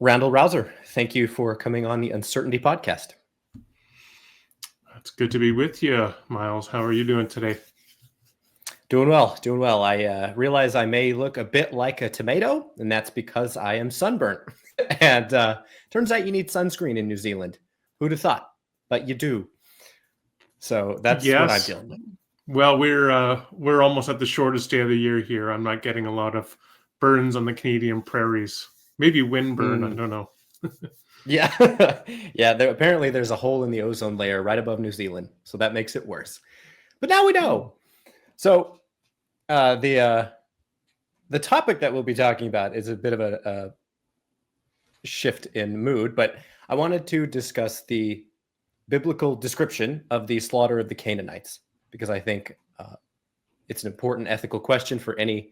Randal Rauser, thank you for coming on the Uncertainty Podcast. It's good to be with you, Miles. How are you doing today? Doing well, doing well. I realize I may look a bit like a tomato, and that's because I am sunburnt. and turns out you need sunscreen in New Zealand. Who'd have thought? But you do. So that's what I'm Yes. dealing with. Well, we're almost at the shortest day of the year here. I'm not getting a lot of burns on the Canadian prairies. Maybe windburn. I don't know. Yeah, yeah. Apparently, there's a hole in the ozone layer right above New Zealand, so that makes it worse. But now we know. So the topic that we'll be talking about is a bit of a shift in mood, but I wanted to discuss the biblical description of the slaughter of the Canaanites, because I think it's an important ethical question for any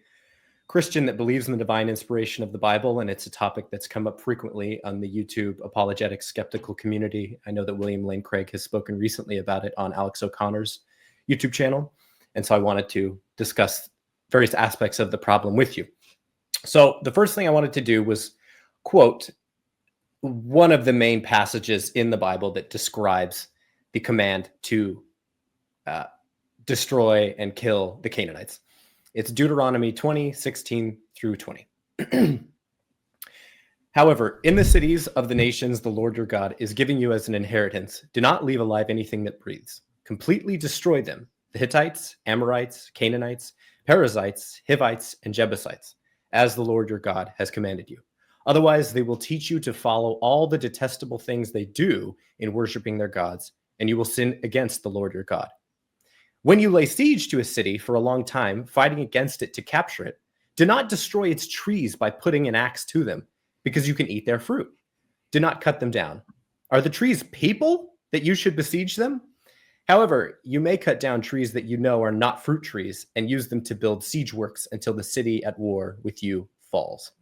Christian that believes in the divine inspiration of the Bible, and it's a topic that's come up frequently on the YouTube apologetic skeptical community. I know that William Lane Craig has spoken recently about it on Alex O'Connor's YouTube channel, and so I wanted to discuss various aspects of the problem with you. So the first thing I wanted to do was quote one of the main passages in the Bible that describes the command to destroy and kill the Canaanites. It's Deuteronomy 20:16 through 20. However, in the cities of the nations the Lord your God is giving you as an inheritance, do not leave alive anything that breathes. Completely destroy them, the Hittites, Amorites, Canaanites, Perizzites, Hivites, and Jebusites, as the Lord your God has commanded you. Otherwise, they will teach you to follow all the detestable things they do in worshiping their gods, and you will sin against the Lord your God. When you lay siege to a city for a long time, fighting against it to capture it, do not destroy its trees by putting an axe to them, because you can eat their fruit. Do not cut them down. Are the trees people that you should besiege them? However, you may cut down trees that you know are not fruit trees and use them to build siege works until the city at war with you falls.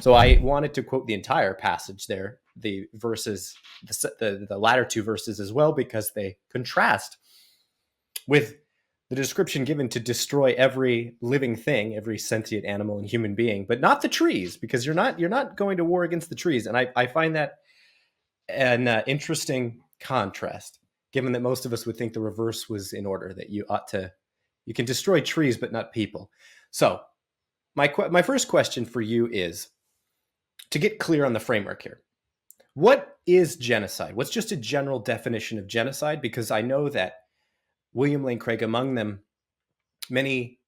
So I wanted to quote the entire passage there, the verses, the latter two verses as well, because they contrast with the description given to destroy every living thing, every sentient animal and human being, but not the trees, because you're not going to war against the trees. And I find that an interesting contrast, given that most of us would think the reverse was in order, that you can destroy trees but not people. So my first question for you is to get clear on the framework here. What is genocide? What's just a general definition of genocide? Because I know that William Lane Craig, among them, many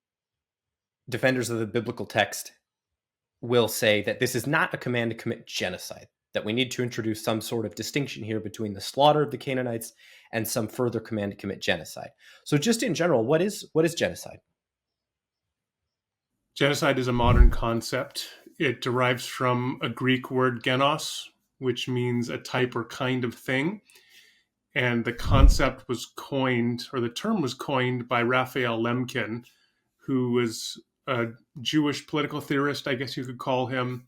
defenders of the biblical text will say that this is not a command to commit genocide, that we need to introduce some sort of distinction here between the slaughter of the Canaanites and some further command to commit genocide. So just in general, what is genocide? Genocide is a modern concept. It derives from a Greek word genos, which means a type or kind of thing. And the concept was coined, or the term was coined by Raphael Lemkin, who was a Jewish political theorist, I guess you could call him,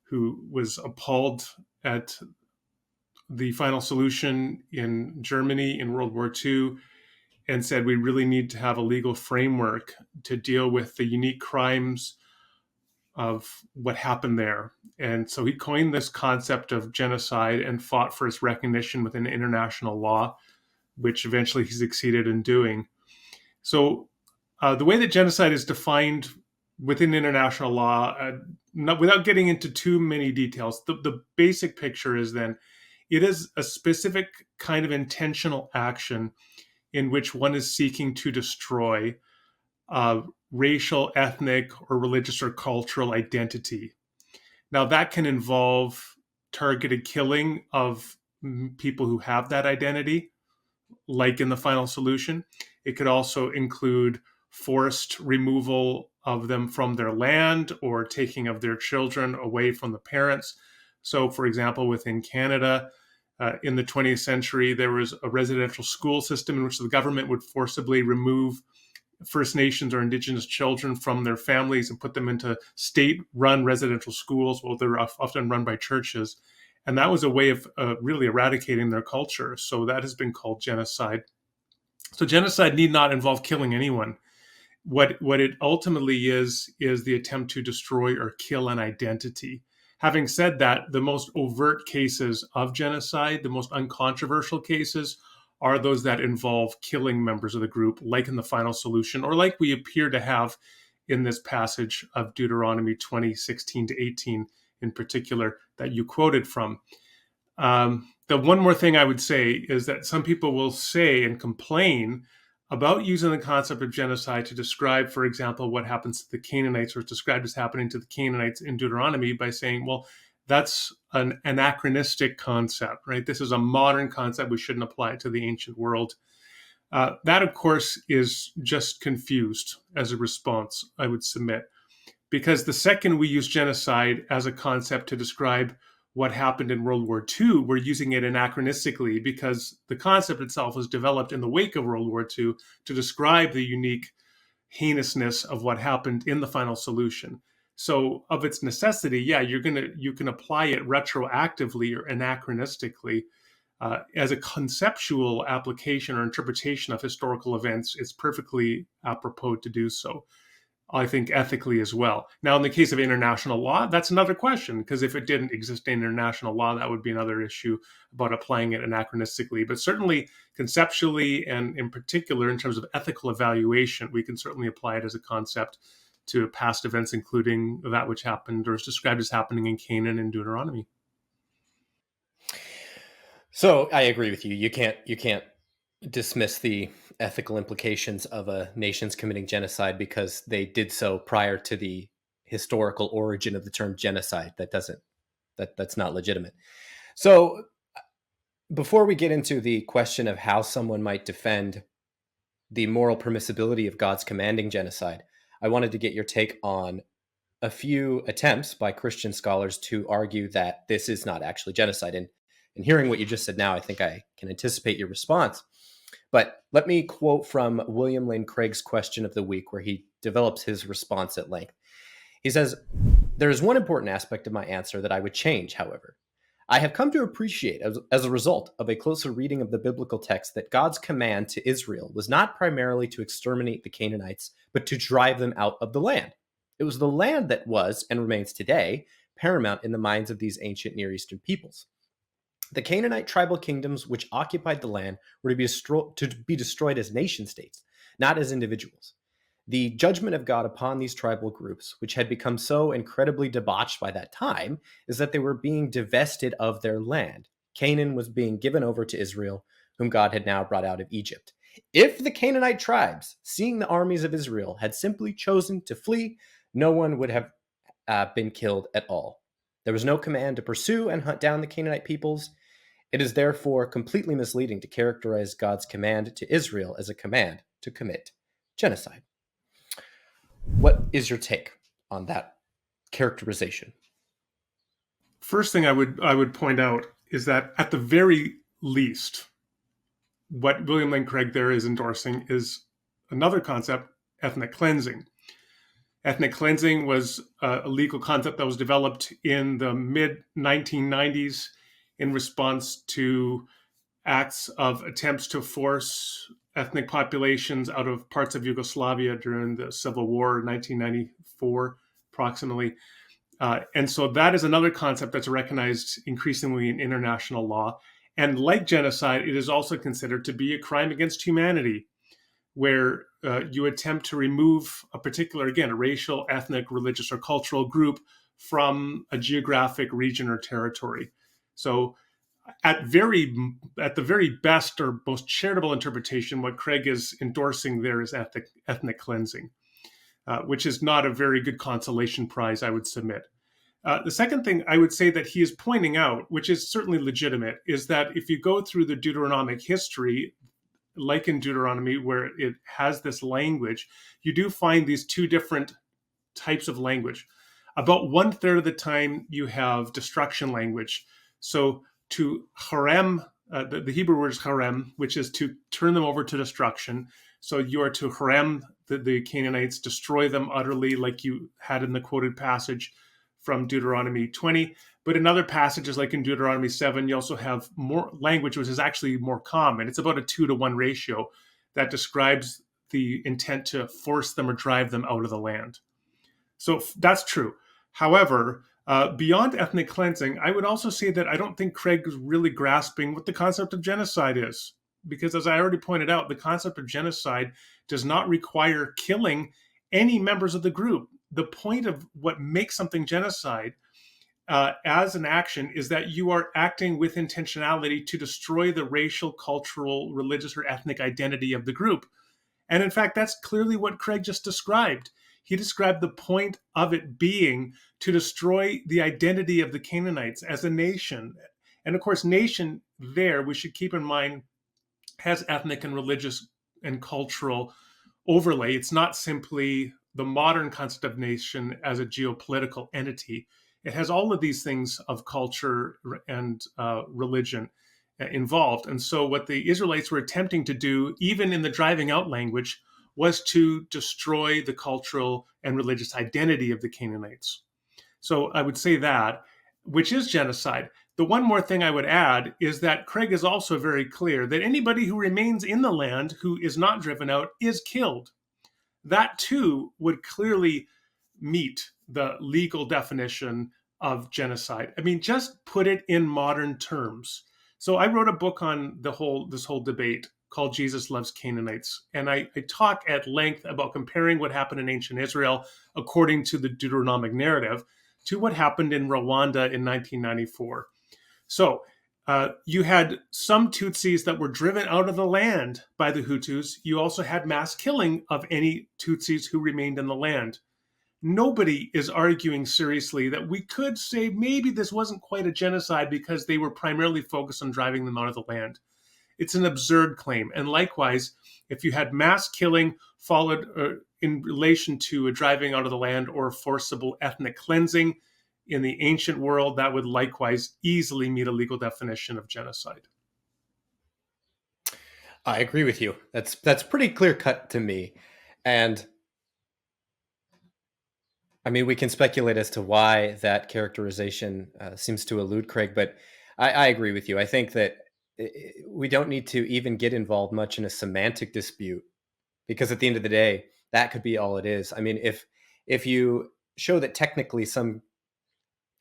who was appalled at the final solution in Germany in World War II and said we really need to have a legal framework to deal with the unique crimes of what happened there. And so he coined this concept of genocide and fought for its recognition within international law, which eventually he succeeded in doing. So the way that genocide is defined within international law, without getting into too many details, the basic picture is then it is a specific kind of intentional action in which one is seeking to destroy racial, ethnic, or religious or cultural identity. Now, that can involve targeted killing of people who have that identity, like in the final solution. It could also include forced removal of them from their land or taking of their children away from the parents. So, for example, within Canada, in the 20th century, there was a residential school system in which the government would forcibly remove First Nations or Indigenous children from their families and put them into state-run residential schools. Well, they're often run by churches. And that was a way of really eradicating their culture. So that has been called genocide. So genocide need not involve killing anyone. What it ultimately is the attempt to destroy or kill an identity. Having said that, the most overt cases of genocide, the most uncontroversial cases, are those that involve killing members of the group, like in the final solution, or like we appear to have in this passage of Deuteronomy 20:16 to 18 in particular that you quoted from. The one more thing I would say is that some people will say and complain about using the concept of genocide to describe, for example, what happens to the Canaanites, or is described as happening to the Canaanites in Deuteronomy, by saying, well, that's an anachronistic concept, right? This is a modern concept. We shouldn't apply it to the ancient world. That, of course, is just confused as a response, I would submit. Because the second we use genocide as a concept to describe what happened in World War II, we're using it anachronistically, because the concept itself was developed in the wake of World War II to describe the unique heinousness of what happened in the final solution. So of its necessity, yeah, you can apply it retroactively or anachronistically. As a conceptual application or interpretation of historical events, it's perfectly apropos to do so. I think ethically as well. Now, in the case of international law, that's another question, because if it didn't exist in international law, that would be another issue about applying it anachronistically. But certainly conceptually, and in particular in terms of ethical evaluation, we can certainly apply it as a concept to past events, including that which happened or is described as happening in Canaan and Deuteronomy. So I agree with you. You can't dismiss the ethical implications of a nation's committing genocide because they did so prior to the historical origin of the term genocide. That's not legitimate. So before we get into the question of how someone might defend the moral permissibility of God's commanding genocide, I wanted to get your take on a few attempts by Christian scholars to argue that this is not actually genocide. And hearing what you just said now, I think I can anticipate your response. But let me quote from William Lane Craig's question of the week, where he develops his response at length. He says, "There is one important aspect of my answer that I would change, however. I have come to appreciate, as a result of a closer reading of the biblical text, that God's command to Israel was not primarily to exterminate the Canaanites, but to drive them out of the land. It was the land that was, and remains today, paramount in the minds of these ancient Near Eastern peoples. The Canaanite tribal kingdoms which occupied the land were to be destroyed as nation states, not as individuals. The judgment of God upon these tribal groups, which had become so incredibly debauched by that time, is that they were being divested of their land. Canaan was being given over to Israel, whom God had now brought out of Egypt. If the Canaanite tribes, seeing the armies of Israel, had simply chosen to flee, no one would have been killed at all. There was no command to pursue and hunt down the Canaanite peoples. It is therefore completely misleading to characterize God's command to Israel as a command to commit genocide." What is your take on that characterization? First thing I would point out is that at the very least, what William Lane Craig there is endorsing is another concept, ethnic cleansing. Ethnic cleansing was a legal concept that was developed in the mid-1990s in response to acts of attempts to force ethnic populations out of parts of Yugoslavia during the Civil War, 1994, approximately. And so that is another concept that's recognized increasingly in international law. And like genocide, it is also considered to be a crime against humanity, where you attempt to remove a particular, again, a racial, ethnic, religious, or cultural group from a geographic region or territory. So at the very best or most charitable interpretation, what Craig is endorsing there is ethnic cleansing, which is not a very good consolation prize, I would submit. The second thing I would say that he is pointing out, which is certainly legitimate, is that if you go through the Deuteronomic history, like in Deuteronomy, where it has this language, you do find these two different types of language. About 1/3 of the time, you have destruction language. So to harem, the Hebrew word is harem, which is to turn them over to destruction. So you are to harem the Canaanites, destroy them utterly, like you had in the quoted passage from Deuteronomy 20. But in other passages, like in Deuteronomy 7, you also have more language, which is actually more common. It's about a 2-to-1 ratio that describes the intent to force them or drive them out of the land. So that's true. However, Beyond ethnic cleansing, I would also say that I don't think Craig is really grasping what the concept of genocide is. Because as I already pointed out, the concept of genocide does not require killing any members of the group. The point of what makes something genocide as an action is that you are acting with intentionality to destroy the racial, cultural, religious, or ethnic identity of the group. And in fact, that's clearly what Craig just described. He described the point of it being to destroy the identity of the Canaanites as a nation. And of course, nation there, we should keep in mind, has ethnic and religious and cultural overlay. It's not simply the modern concept of nation as a geopolitical entity. It has all of these things of culture and religion involved. And so, what the Israelites were attempting to do, even in the driving out language, was to destroy the cultural and religious identity of the Canaanites. So, I would say that, which is genocide. The one more thing I would add is that Craig is also very clear that anybody who remains in the land who is not driven out is killed. That too would clearly meet the legal definition of genocide. I mean, just put it in modern terms. So I wrote a book on this whole debate called Jesus Loves Canaanites. And I talk at length about comparing what happened in ancient Israel according to the Deuteronomic narrative to what happened in Rwanda in 1994. So you had some Tutsis that were driven out of the land by the Hutus. You also had mass killing of any Tutsis who remained in the land. Nobody is arguing seriously that we could say maybe this wasn't quite a genocide because they were primarily focused on driving them out of the land. It's an absurd claim. And likewise, if you had mass killing followed in relation to a driving out of the land or forcible ethnic cleansing, in the ancient world, that would likewise easily meet a legal definition of genocide. I agree with you. That's pretty clear cut to me. And I mean, we can speculate as to why that characterization seems to elude Craig, but I agree with you. I think that we don't need to even get involved much in a semantic dispute, because at the end of the day, that could be all it is. I mean, if you show that technically some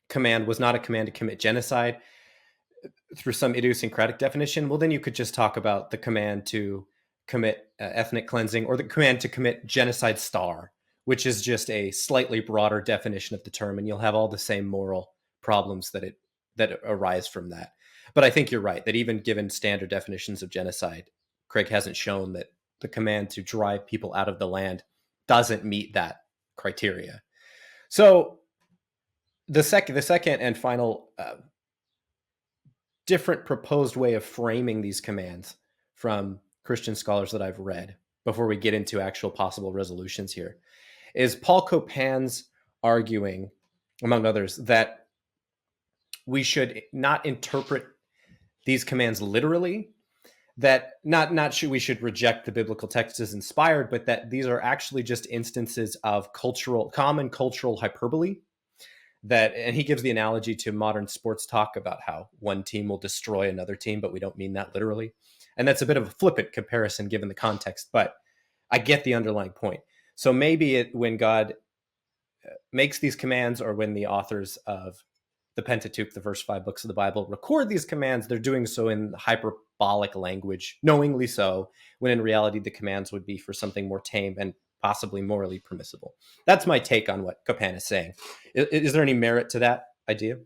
command was not a command to commit genocide through some idiosyncratic definition, well, then you could just talk about the command to commit ethnic cleansing, or the command to commit genocide star, which is just a slightly broader definition of the term, and you'll have all the same moral problems that arise from that. But I think you're right that even given standard definitions of genocide, Craig hasn't shown that the command to drive people out of the land doesn't meet that criteria. So the second and final different proposed way of framing these commands from Christian scholars that I've read, before we get into actual possible resolutions here, is Paul Copan's arguing, among others, that we should not interpret these commands literally, that not should we should reject the biblical text as inspired, but that these are actually just instances of common cultural hyperbole. And he gives the analogy to modern sports talk about how one team will destroy another team, but we don't mean that literally. And that's a bit of a flippant comparison given the context, but I get the underlying point. So maybe when God makes these commands, or when the authors of the Pentateuch, the first 5 books of the Bible, record these commands, they're doing so in hyperbolic language, knowingly so, when in reality the commands would be for something more tame and possibly morally permissible. That's my take on what Copan is saying. Is there any merit to that idea?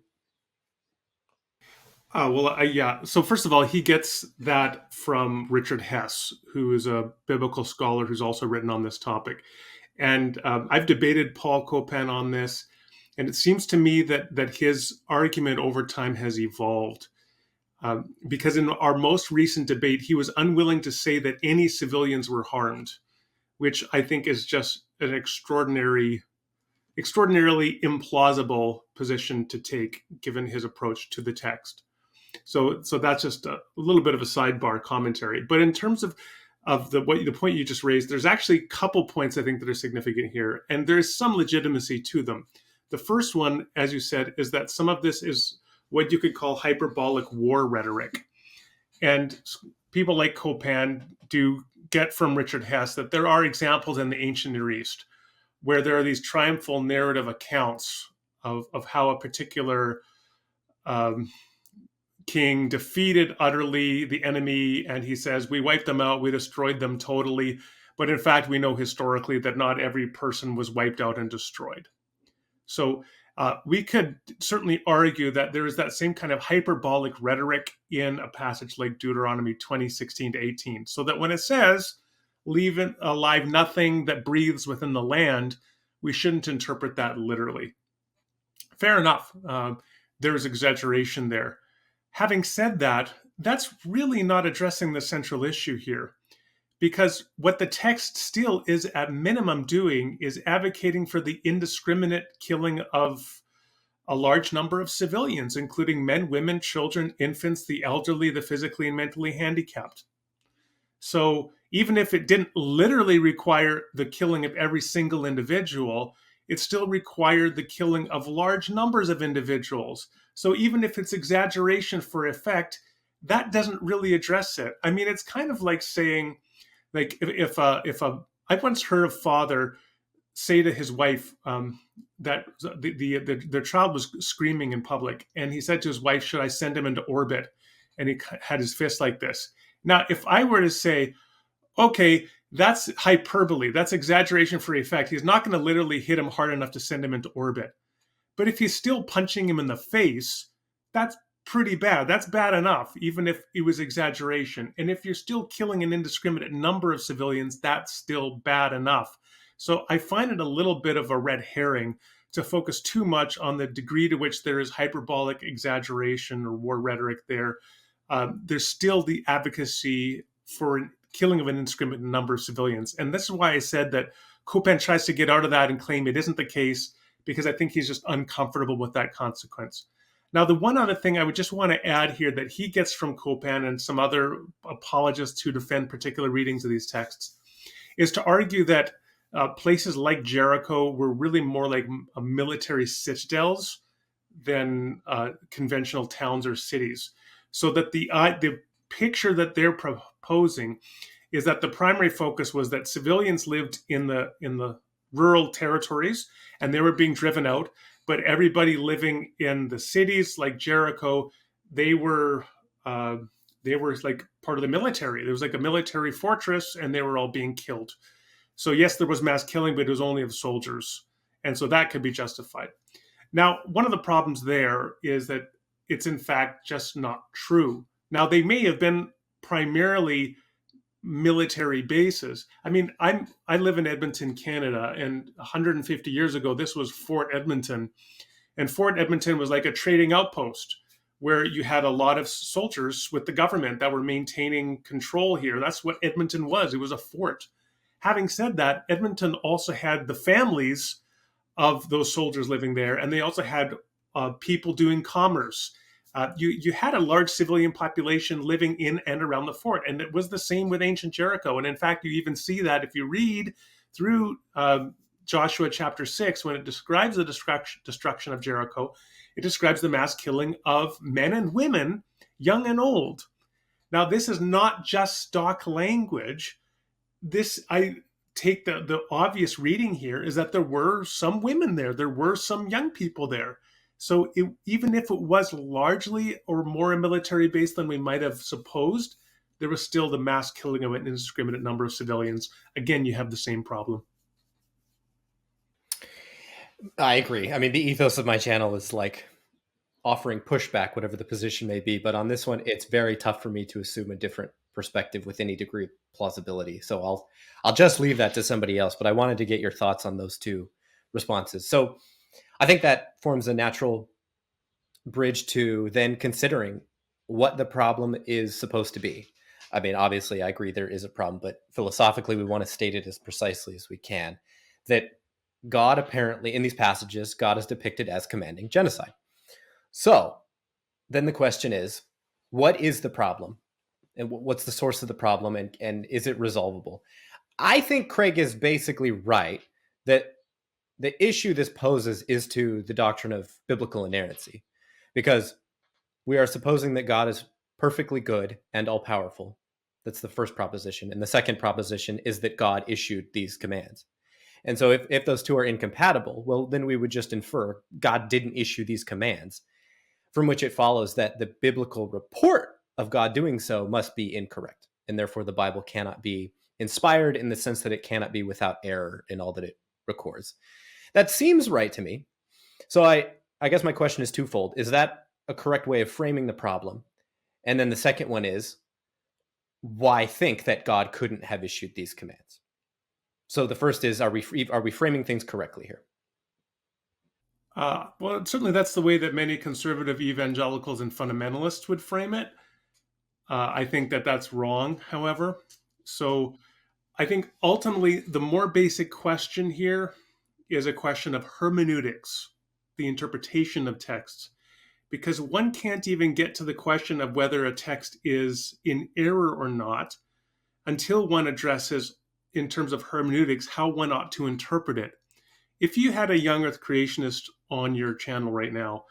Yeah. So first of all, he gets that from Richard Hess, who is a biblical scholar who's also written on this topic. And I've debated Paul Copan on this, and it seems to me that his argument over time has evolved. Because in our most recent debate, he was unwilling to say that any civilians were harmed, which I think is just an extraordinarily implausible position to take, given his approach to the text. So that's just a little bit of a sidebar commentary. But in terms of the point you just raised, there's actually a couple points I think that are significant here, and there's some legitimacy to them. The first one, as you said, is that some of this is what you could call hyperbolic war rhetoric. And people like Copan do get from Richard Hess that there are examples in the ancient Near East where there are these triumphal narrative accounts of how a particular um, king defeated utterly the enemy, and he says, we wiped them out, we destroyed them totally. But in fact, we know historically that not every person was wiped out and destroyed. So we could certainly argue that there is that same kind of hyperbolic rhetoric in a passage like Deuteronomy 20:16 to 18. So that when it says, leave alive nothing that breathes within the land, we shouldn't interpret that literally. Fair enough. There's exaggeration there. Having said that, that's really not addressing the central issue here. Because what the text still is at minimum doing is advocating for the indiscriminate killing of a large number of civilians, including men, women, children, infants, the elderly, the physically and mentally handicapped. So even if it didn't literally require the killing of every single individual, it still required the killing of large numbers of individuals. So even if it's exaggeration for effect, that doesn't really address it. I mean, it's kind of like saying, like I once heard a father say to his wife that their child was screaming in public, and he said to his wife, "Should I send him into orbit?" And he had his fist like this. Now, if I were to say, "Okay, that's hyperbole, that's exaggeration for effect," he's not going to literally hit him hard enough to send him into orbit. But if he's still punching him in the face, that's pretty bad. That's bad enough, even if it was exaggeration. And if you're still killing an indiscriminate number of civilians, that's still bad enough. So I find it a little bit of a red herring to focus too much on the degree to which there is hyperbolic exaggeration or war rhetoric there. There's still the advocacy for killing of an indiscriminate number of civilians. And this is why I said that Copan tries to get out of that and claim it isn't the case, because I think he's just uncomfortable with that consequence. Now, the one other thing I would just want to add here that he gets from Copan and some other apologists who defend particular readings of these texts is to argue that places like Jericho were really more like military citadels than conventional towns or cities. So that the picture that they're proposing is that the primary focus was that civilians lived in the rural territories and they were being driven out, but everybody living in the cities like Jericho, they were like part of the military. There was like a military fortress, and they were all being killed. So yes, there was mass killing, but it was only of soldiers, and so that could be justified. Now, one of the problems there is that it's in fact just not true. Now, they may have been primarily military bases. I mean, I live in Edmonton, Canada, and 150 years ago, this was Fort Edmonton. And Fort Edmonton was like a trading outpost where you had a lot of soldiers with the government that were maintaining control here. That's what Edmonton was. It was a fort. Having said that, Edmonton also had the families of those soldiers living there, and they also had people doing commerce. You had a large civilian population living in and around the fort, and it was the same with ancient Jericho. And in fact, you even see that if you read through Joshua chapter 6, when it describes the destruction of Jericho, it describes the mass killing of men and women, young and old. Now, this is not just stock language. I take the obvious reading here is that there were some women there. There were some young people there. So even if it was largely or more a military base than we might have supposed, there was still the mass killing of an indiscriminate number of civilians. Again, you have the same problem. I agree. I mean, the ethos of my channel is like offering pushback, whatever the position may be. But on this one, it's very tough for me to assume a different perspective with any degree of plausibility. So I'll just leave that to somebody else. But I wanted to get your thoughts on those two responses. So I think that forms a natural bridge to then considering what the problem is supposed to be. I mean, obviously, I agree there is a problem, but philosophically, we want to state it as precisely as we can. That God apparently, in these passages, God is depicted as commanding genocide. So then the question is, what is the problem? And what's the source of the problem? And is it resolvable? I think Craig is basically right that the issue this poses is to the doctrine of biblical inerrancy, because we are supposing that God is perfectly good and all-powerful. That's the first proposition. And the second proposition is that God issued these commands. And so if those two are incompatible, well, then we would just infer God didn't issue these commands, from which it follows that the biblical report of God doing so must be incorrect. And therefore, the Bible cannot be inspired in the sense that it cannot be without error in all that it records. That seems right to me. So I guess my question is twofold. Is that a correct way of framing the problem? And then the second one is, why think that God couldn't have issued these commands? So the first is, are we framing things correctly here? Well, certainly that's the way that many conservative evangelicals and fundamentalists would frame it. I think that that's wrong, however. So I think ultimately the more basic question here is a question of hermeneutics, the interpretation of texts, because one can't even get to the question of whether a text is in error or not until one addresses, in terms of hermeneutics, how one ought to interpret it. If you had a young earth creationist on your channel right now,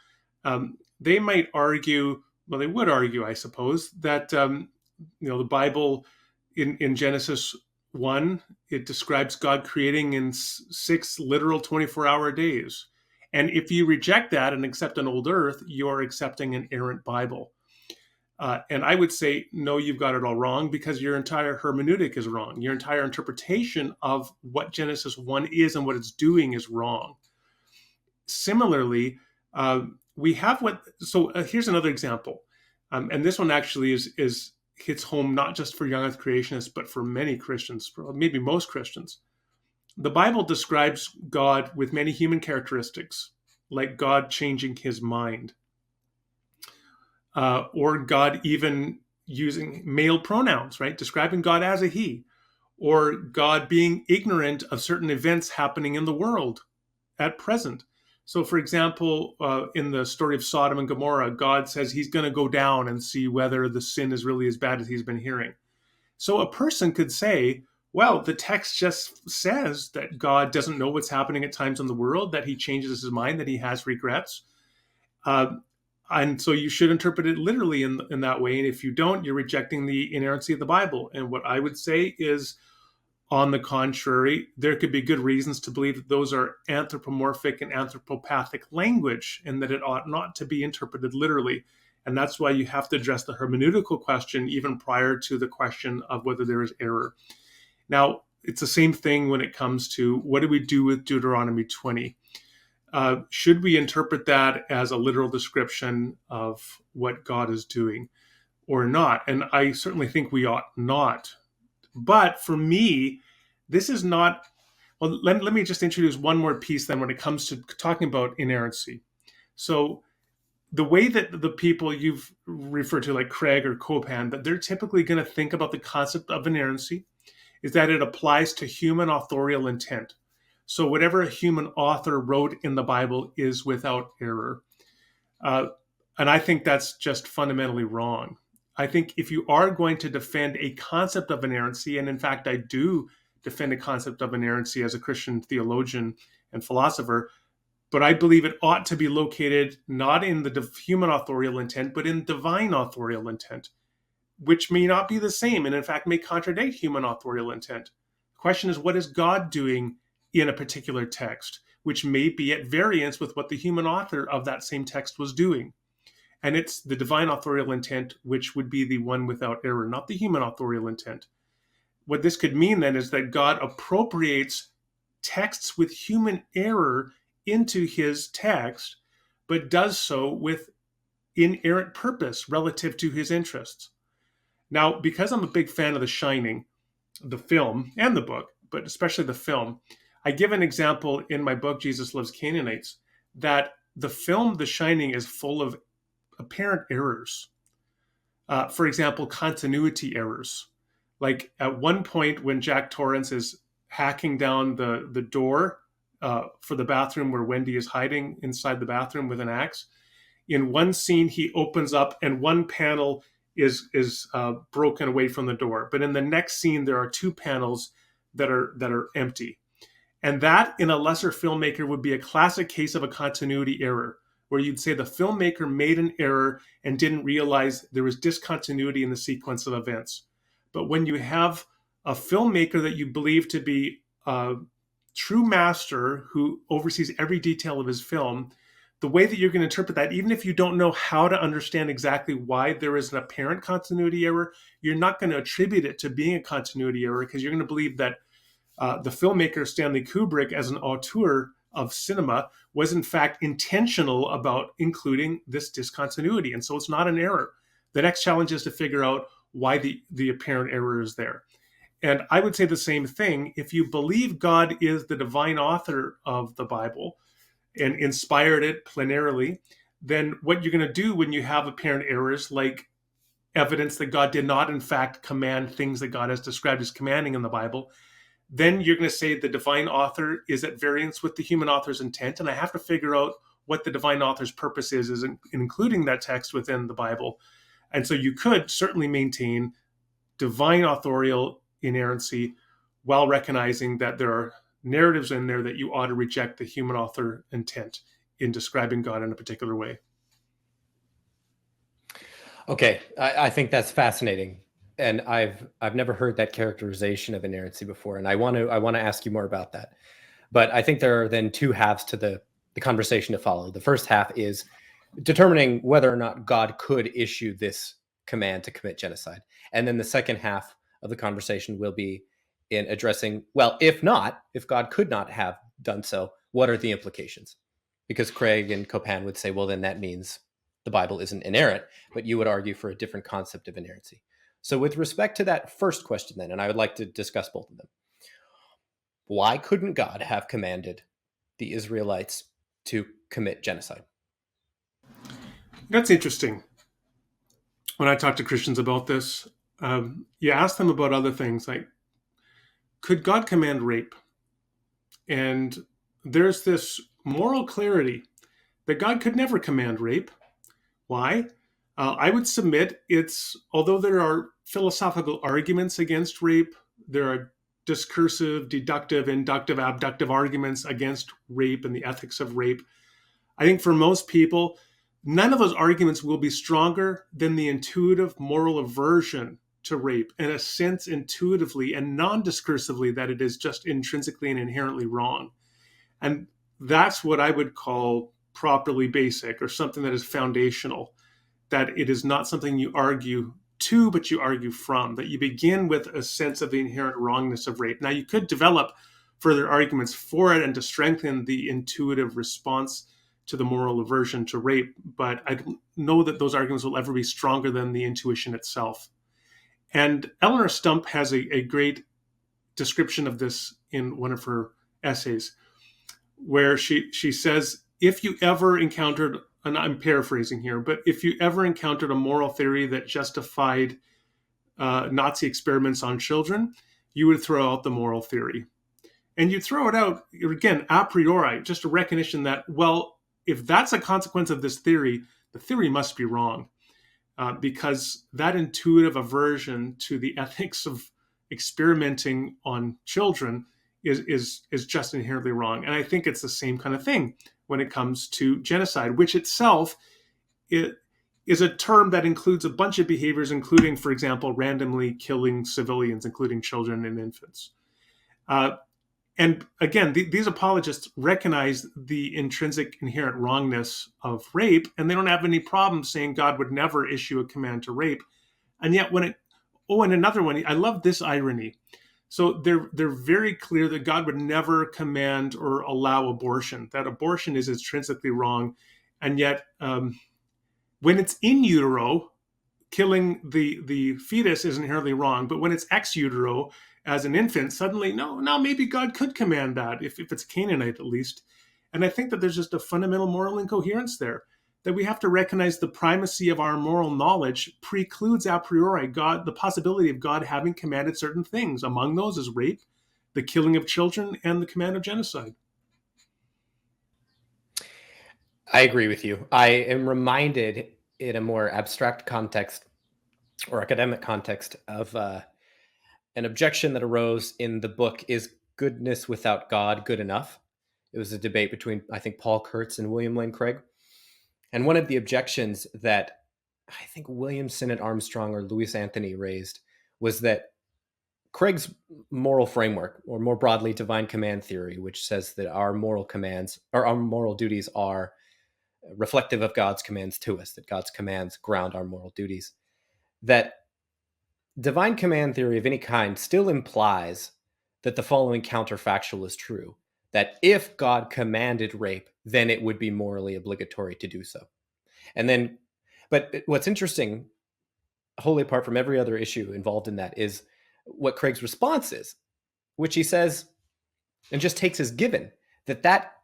they might argue, well, they would argue, I suppose, that the Bible in Genesis 1, it describes God creating in 6 literal 24-hour days. And if you reject that and accept an old earth, you're accepting an errant Bible. And I would say, no, you've got it all wrong, because your entire hermeneutic is wrong. Your entire interpretation of what Genesis 1 is and what it's doing is wrong. Similarly, we have here's another example. And this one actually hits home not just for young earth creationists, but for many Christians, maybe most Christians. The Bible describes God with many human characteristics, like God changing his mind, or God even using male pronouns, right? Describing God as a he, or God being ignorant of certain events happening in the world at present. So, for example, in the story of Sodom and Gomorrah, God says he's going to go down and see whether the sin is really as bad as he's been hearing. So a person could say, well, the text just says that God doesn't know what's happening at times in the world, that he changes his mind, that he has regrets. And so you should interpret it literally in that way. And if you don't, you're rejecting the inerrancy of the Bible. And what I would say is, on the contrary, there could be good reasons to believe that those are anthropomorphic and anthropopathic language, and that it ought not to be interpreted literally. And that's why you have to address the hermeneutical question even prior to the question of whether there is error. Now, it's the same thing when it comes to what do we do with Deuteronomy 20? Should we interpret that as a literal description of what God is doing or not? And I certainly think we ought not. But for me, this is not, well, let me just introduce one more piece then when it comes to talking about inerrancy. So the way that the people you've referred to, like Craig or Copan, that they're typically going to think about the concept of inerrancy is that it applies to human authorial intent. So whatever a human author wrote in the Bible is without error. And I think that's just fundamentally wrong. I think if you are going to defend a concept of inerrancy, and in fact, I do defend a concept of inerrancy as a Christian theologian and philosopher, but I believe it ought to be located not in the human authorial intent, but in divine authorial intent, which may not be the same and in fact may contradict human authorial intent. The question is, what is God doing in a particular text, which may be at variance with what the human author of that same text was doing? And it's the divine authorial intent, which would be the one without error, not the human authorial intent. What this could mean then is that God appropriates texts with human error into his text, but does so with inerrant purpose relative to his interests. Now, because I'm a big fan of The Shining, the film and the book, but especially the film, I give an example in my book, Jesus Loves Canaanites, that the film The Shining is full of apparent errors. For example, continuity errors. Like at one point when Jack Torrance is hacking down the door for the bathroom where Wendy is hiding inside the bathroom with an axe, in one scene he opens up and one panel is broken away from the door. But in the next scene, there are 2 panels that are empty. And that, in a lesser filmmaker, would be a classic case of a continuity error, where you'd say the filmmaker made an error and didn't realize there was discontinuity in the sequence of events. But when you have a filmmaker that you believe to be true master who oversees every detail of his film, the way that you're going to interpret that, even if you don't know how to understand exactly why there is an apparent continuity error, you're not going to attribute it to being a continuity error, because you're going to believe that the filmmaker Stanley Kubrick, as an auteur of cinema, was in fact intentional about including this discontinuity. And so it's not an error. The next challenge is to figure out why the apparent error is there. And I would say the same thing. If you believe God is the divine author of the Bible and inspired it plenarily, then what you're going to do when you have apparent errors, like evidence that God did not, in fact, command things that God has described as commanding in the Bible, then you're going to say the divine author is at variance with the human author's intent. And I have to figure out what the divine author's purpose is in including that text within the Bible. And so you could certainly maintain divine authorial inerrancy while recognizing that there are narratives in there that you ought to reject the human author intent in describing God in a particular way. Okay, I think that's fascinating, and I've never heard that characterization of inerrancy before, and I want to ask you more about that. But I think there are then two halves to the conversation to follow. The first half is determining whether or not God could issue this command to commit genocide, and then the second half of the conversation will be in addressing, well, if not, if God could not have done so, what are the implications? Because Craig and Copan would say, well, then that means the Bible isn't inerrant, but you would argue for a different concept of inerrancy. So with respect to that first question then, and I would like to discuss both of them, why couldn't God have commanded the Israelites to commit genocide? That's interesting. When I talk to Christians about this, you ask them about other things like, could God command rape? And there's this moral clarity that God could never command rape. Why? I would submit although there are philosophical arguments against rape, there are discursive, deductive, inductive, abductive arguments against rape and the ethics of rape. I think for most people, none of those arguments will be stronger than the intuitive moral aversion to rape, in a sense, intuitively and non-discursively, that it is just intrinsically and inherently wrong. And that's what I would call properly basic, or something that is foundational, that it is not something you argue to, but you argue from, that you begin with a sense of the inherent wrongness of rape. Now, you could develop further arguments for it and to strengthen the intuitive response to the moral aversion to rape, but I don't know that those arguments will ever be stronger than the intuition itself. And Eleanor Stump has a great description of this in one of her essays, where she says, if you ever encountered, and I'm paraphrasing here, but if you ever encountered a moral theory that justified Nazi experiments on children, you would throw out the moral theory. And you'd throw it out, again, a priori, just a recognition that, well, if that's a consequence of this theory, the theory must be wrong. Because that intuitive aversion to the ethics of experimenting on children is just inherently wrong. And I think it's the same kind of thing when it comes to genocide, which itself is a term that includes a bunch of behaviors, including, for example, randomly killing civilians, including children and infants. And again, these apologists recognize the intrinsic inherent wrongness of rape, and they don't have any problem saying God would never issue a command to rape. And yet and another one, I love this irony. So they're very clear that God would never command or allow abortion, that abortion is intrinsically wrong. And yet, when it's in utero, killing the fetus is inherently wrong. But when it's ex utero, as an infant, suddenly, no, maybe God could command that, if it's Canaanite at least. And I think that there's just a fundamental moral incoherence there, that we have to recognize the primacy of our moral knowledge precludes a priori the possibility of God having commanded certain things. Among those is rape, the killing of children, and the command of genocide. I agree with you. I am reminded in a more abstract context or academic context of an objection that arose in the book, Is Goodness Without God Good Enough? It was a debate between, I think, Paul Kurtz and William Lane Craig. And one of the objections that I think William Sennett Armstrong or Louis Anthony raised was that Craig's moral framework, or more broadly, divine command theory, which says that our moral commands or our moral duties are reflective of God's commands to us, that God's commands ground our moral duties, that divine command theory of any kind still implies that the following counterfactual is true, that if God commanded rape, then it would be morally obligatory to do so. And then, but what's interesting, wholly apart from every other issue involved in that, is what Craig's response is, which he says and just takes as given that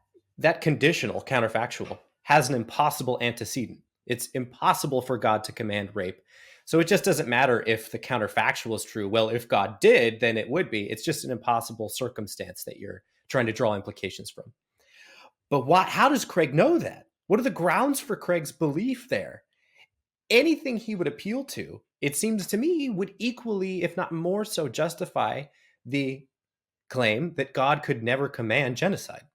conditional counterfactual has an impossible antecedent. It's impossible for God to command rape. So it just doesn't matter if the counterfactual is true. Well, if God did, then it would be. It's just an impossible circumstance that you're trying to draw implications from. But how does Craig know that? What are the grounds for Craig's belief there? Anything he would appeal to, it seems to me, would equally, if not more so, justify the claim that God could never command genocide.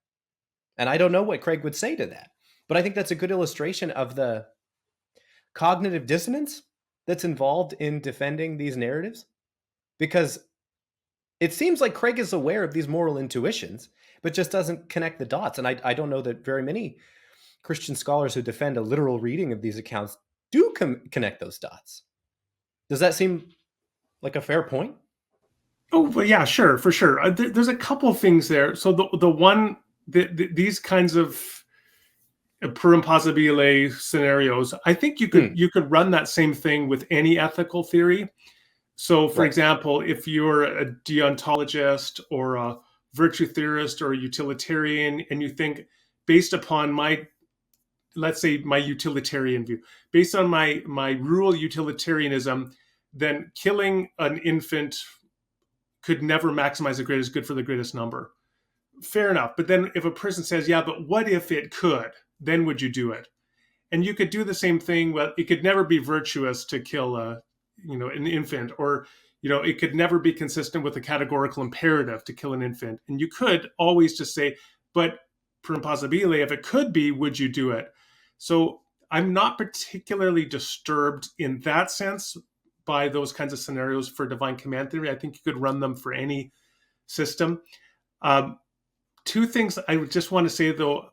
And I don't know what Craig would say to that. But I think that's a good illustration of the cognitive dissonance that's involved in defending these narratives. Because it seems like Craig is aware of these moral intuitions, but just doesn't connect the dots. And I don't know that very many Christian scholars who defend a literal reading of these accounts do connect those dots. Does that seem like a fair point? Oh, well, yeah, sure, for sure. There's a couple of things there. So these kinds of per impossibile scenarios, I think you could run that same thing with any ethical theory. So, for example, if you're a deontologist or a virtue theorist or a utilitarian, and you think, based upon let's say my utilitarian view, based on my rural utilitarianism, then killing an infant could never maximize the greatest good for the greatest number. Fair enough. But then if a person says, yeah, but what if it could? Then would you do it? And you could do the same thing. Well, it could never be virtuous to kill an infant, or it could never be consistent with a categorical imperative to kill an infant. And you could always just say, but per impossibile, if it could be, would you do it? So I'm not particularly disturbed in that sense by those kinds of scenarios for divine command theory. I think you could run them for any system. Two things I would just want to say, though.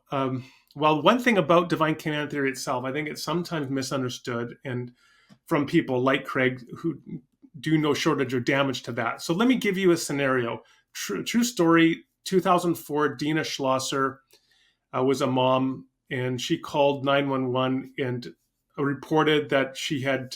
Well, one thing about divine command theory itself, I think it's sometimes misunderstood, and from people like Craig who do no shortage of damage to that. So let me give you a scenario. True story, 2004, Dina Schlosser was a mom, and she called 911 and reported that she had,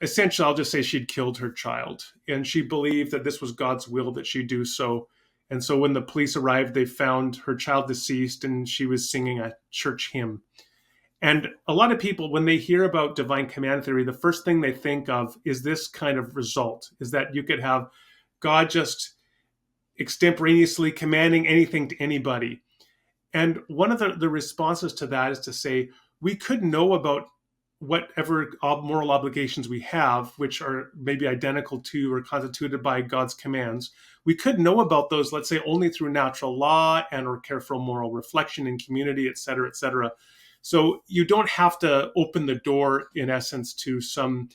essentially, I'll just say she'd killed her child. And she believed that this was God's will that she do so. And so when the police arrived, they found her child deceased, and she was singing a church hymn. And a lot of people, when they hear about divine command theory, the first thing they think of is this kind of result, is that you could have God just extemporaneously commanding anything to anybody. And one of the responses to that is to say, we could know about whatever moral obligations we have, which are maybe identical to or constituted by God's commands. We could know about those, let's say, only through natural law and or careful moral reflection in community, et cetera, et cetera. So you don't have to open the door, in essence, to some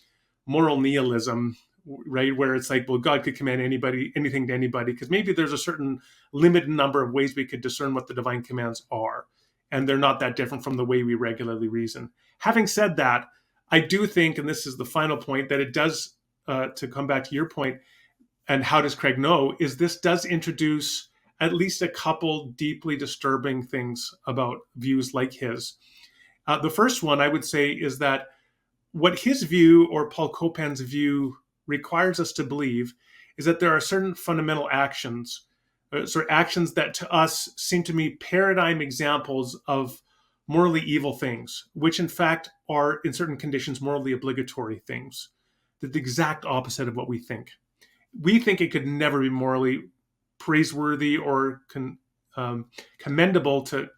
moral nihilism, right? Where it's like, well, God could command anything to anybody, because maybe there's a certain limited number of ways we could discern what the divine commands are. And they're not that different from the way we regularly reason. Having said that, I do think, and this is the final point, that it does, to come back to your point, and how does Craig know, is this does introduce at least a couple deeply disturbing things about views like his. The first one, I would say, is that what his view, or Paul Copan's view, requires us to believe is that there are certain fundamental actions, actions that to us seem to me paradigm examples of morally evil things, which in fact are, in certain conditions, morally obligatory things. The exact opposite of what we think. We think it could never be morally praiseworthy or commendable to,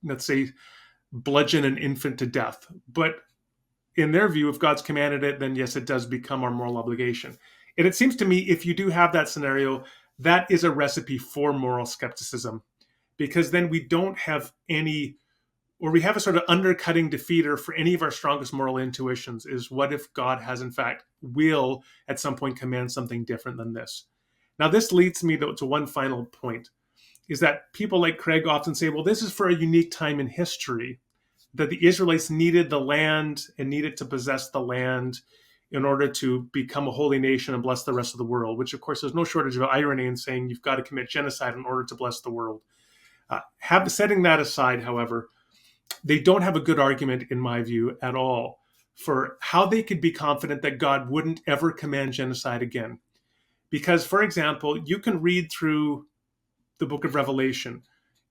let's say, bludgeon an infant to death. But in their view, if God's commanded it, then yes, it does become our moral obligation. And it seems to me, if you do have that scenario, that is a recipe for moral skepticism, because then we don't have any or we have a sort of undercutting defeater for any of our strongest moral intuitions is, what if God has in fact will at some point command something different than this? Now this leads me to one final point, is that people like Craig often say, well, this is for a unique time in history, that the Israelites needed the land and needed to possess the land in order to become a holy nation and bless the rest of the world, which of course there's no shortage of irony in saying you've got to commit genocide in order to bless the world. Setting that aside, however, they don't have a good argument, in my view, at all for how they could be confident that God wouldn't ever command genocide again. Because, for example, you can read through the book of Revelation,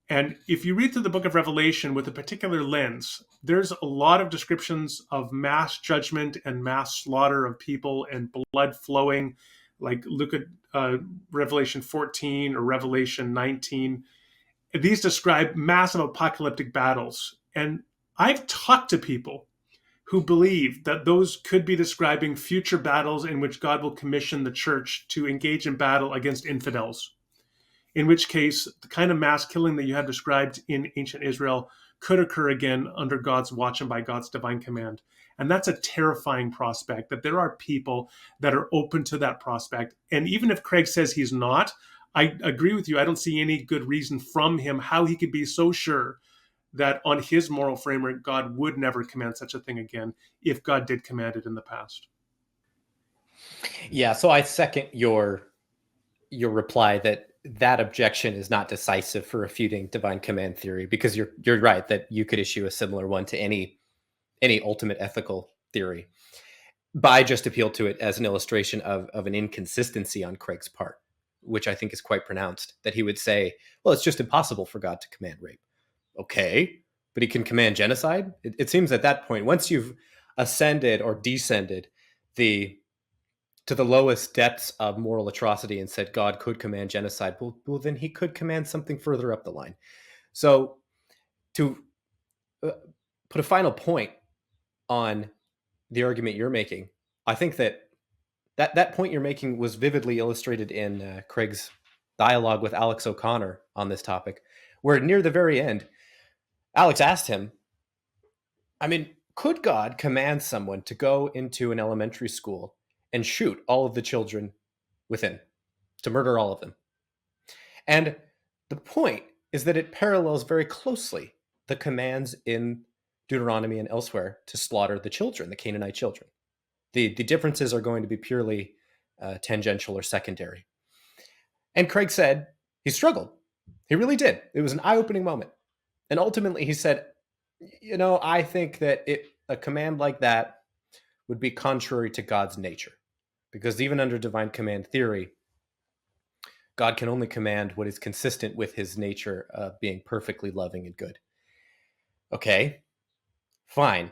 and if you read through the book of Revelation with a particular lens, there's a lot of descriptions of mass judgment and mass slaughter of people and blood flowing. Like look at Revelation 14 or Revelation 19. These describe massive apocalyptic battles. And I've talked to people who believe that those could be describing future battles in which God will commission the church to engage in battle against infidels. In which case, the kind of mass killing that you have described in ancient Israel could occur again under God's watch and by God's divine command. And that's a terrifying prospect, that there are people that are open to that prospect. And even if Craig says he's not, I agree with you. I don't see any good reason from him how he could be so sure that on his moral framework, God would never command such a thing again if God did command it in the past. Yeah, so I second your reply that objection is not decisive for refuting divine command theory, because you're right that you could issue a similar one to any ultimate ethical theory. But I just appeal to it as an illustration of an inconsistency on Craig's part, which I think is quite pronounced, that he would say, well, it's just impossible for God to command rape. Okay, but he can command genocide? It seems at that point, once you've ascended or descended to the lowest depths of moral atrocity and said God could command genocide, well then he could command something further up the line. So to put a final point on the argument you're making, I think that point you're making was vividly illustrated in Craig's dialogue with Alex O'Connor on this topic, where near the very end, Alex asked him, I mean, could God command someone to go into an elementary school and shoot all of the children within, to murder all of them? And the point is that it parallels very closely the commands in Deuteronomy and elsewhere to slaughter the children, the Canaanite children. The differences are going to be purely tangential or secondary. And Craig said he struggled. He really did. It was an eye-opening moment. And ultimately he said, I think that a command like that would be contrary to God's nature. Because even under divine command theory, God can only command what is consistent with his nature of being perfectly loving and good. Okay, fine.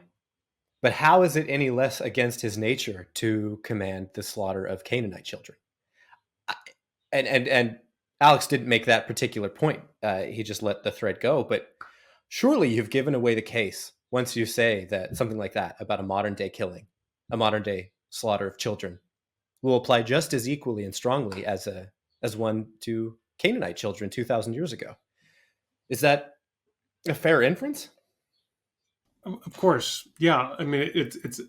But how is it any less against his nature to command the slaughter of Canaanite children? And Alex didn't make that particular point. He just let the thread go. But surely you've given away the case once you say that something like that about a modern day killing, a modern day slaughter of children, will apply just as equally and strongly as one to Canaanite children 2,000 years ago. Is that a fair inference? Of course, yeah. I mean, it's.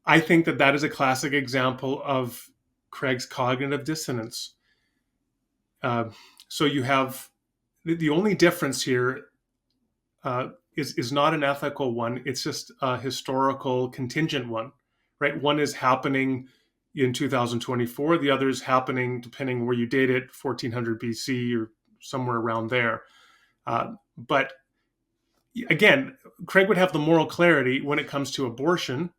I think that is a classic example of Craig's cognitive dissonance. So you have the only difference here is not an ethical one. It's just a historical contingent one, right? One is happening in 2024. The other is happening, depending where you date it, 1400 BC or somewhere around there. But again, Craig would have the moral clarity when it comes to abortion,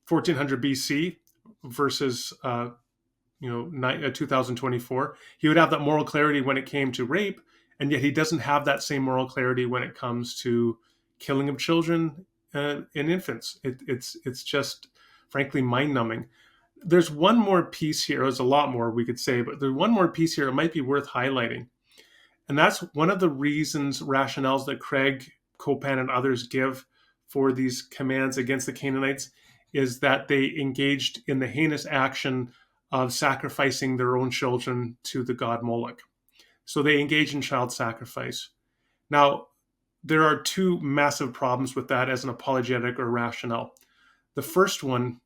1400 BC versus 2024. He would have that moral clarity when it came to rape, and yet he doesn't have that same moral clarity when it comes to killing of children and infants. It's just, frankly, mind-numbing. There's one more piece here. There's a lot more we could say, but there's one more piece here that might be worth highlighting. And that's one of the rationales that Craig, Copan, and others give for these commands against the Canaanites is that they engaged in the heinous action of sacrificing their own children to the god Moloch. So they engage in child sacrifice. Now, there are two massive problems with that as an apologetic or rationale. The first one,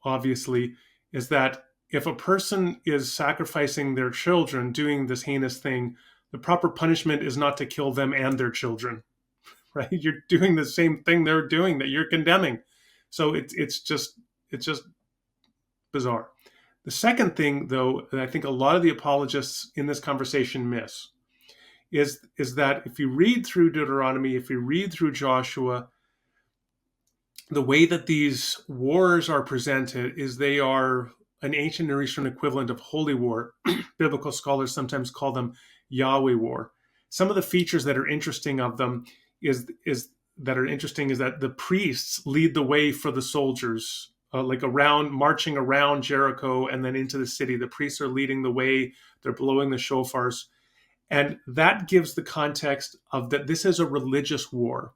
obviously, is that if a person is sacrificing their children, doing this heinous thing, the proper punishment is not to kill them and their children, right? You're doing the same thing they're doing that you're condemning. So it's just bizarre. The second thing, though, that I think a lot of the apologists in this conversation miss is that if you read through Deuteronomy, if you read through Joshua, the way that these wars are presented is they are an ancient Near Eastern equivalent of holy war. Biblical scholars sometimes call them Yahweh war. Some of the features that are interesting of them is that the priests lead the way for the soldiers, like around marching around Jericho and then into the city. The priests are leading the way. They're blowing the shofars. And that gives the context of that this is a religious war.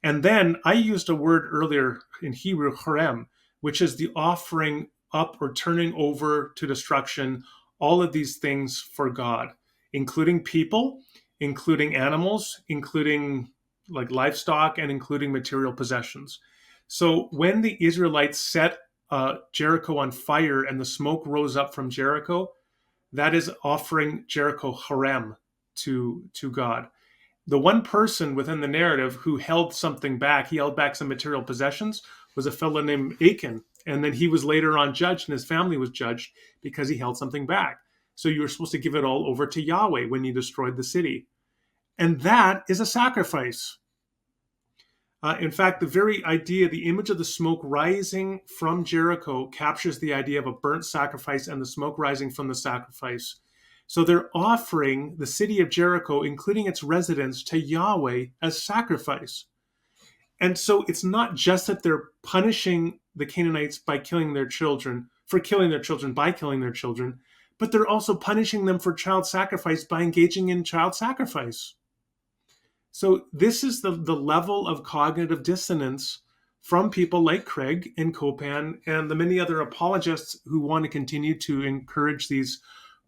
And then I used a word earlier in Hebrew, harem, which is the offering up or turning over to destruction, all of these things for God, including people, including animals, including like livestock, and including material possessions. So when the Israelites set Jericho on fire and the smoke rose up from Jericho, that is offering Jericho harem to God. The one person within the narrative who held something back, he held back some material possessions, was a fellow named Achan. And then he was later on judged, and his family was judged because he held something back. So you were supposed to give it all over to Yahweh when you destroyed the city. And that is a sacrifice. In fact, the very idea, the image of the smoke rising from Jericho captures the idea of a burnt sacrifice and the smoke rising from the sacrifice. So they're offering the city of Jericho, including its residents, to Yahweh as sacrifice. And so it's not just that they're punishing the Canaanites by killing their children, for killing their children by killing their children, but they're also punishing them for child sacrifice by engaging in child sacrifice. So this is the level of cognitive dissonance from people like Craig and Copan and the many other apologists who want to continue to encourage these